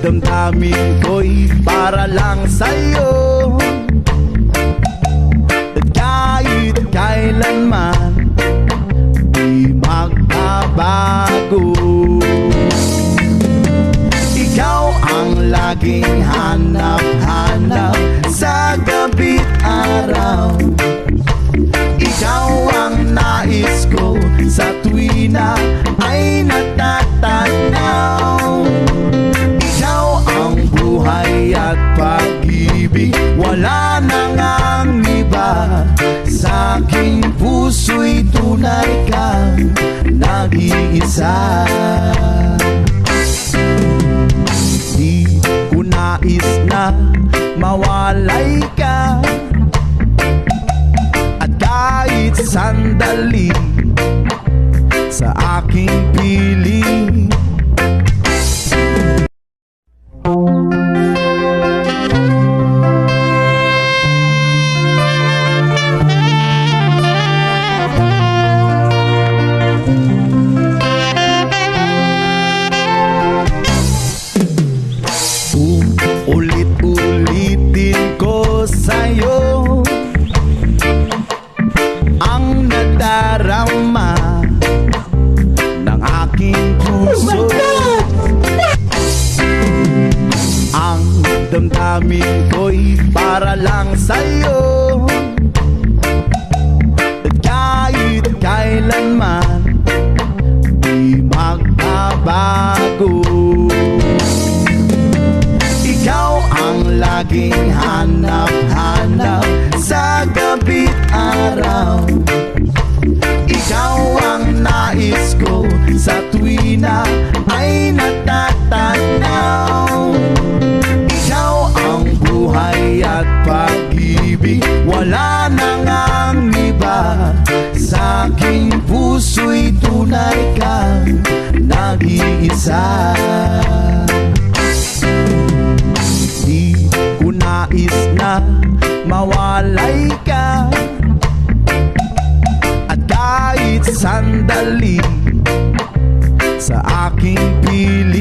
damdamin ko'y para lang sa'yo. At kahit kailanman di magbabago. Ikaw ang laging hanap-hanap sa gabi't araw. Ikaw ang nais ko sa tuwina ay natatanaw. Ikaw ang buhay at pag-ibig, wala nang ang iba. Sa aking puso'y tunay kang nag-iisa. Di ko nais na mawalay ka, at kahit sandali sa aking piling. Ulit-ulitin ko sa'yo ang nadarama ng aking puso. Ang damdamin ko'y para lang sa'yo. At kahit kailanman di magbabago. Ikaw ang laging hanap-hanap sa gabi't araw. Ikaw ang nais ko sa tuwina ay natatanaw. Ikaw ang buhay at pag-ibig, wala nang ang iba. Sa aking puso'y tunay kang nag-iisa. Di ko nais na mawalay ka, at kahit sandali sa aking piling.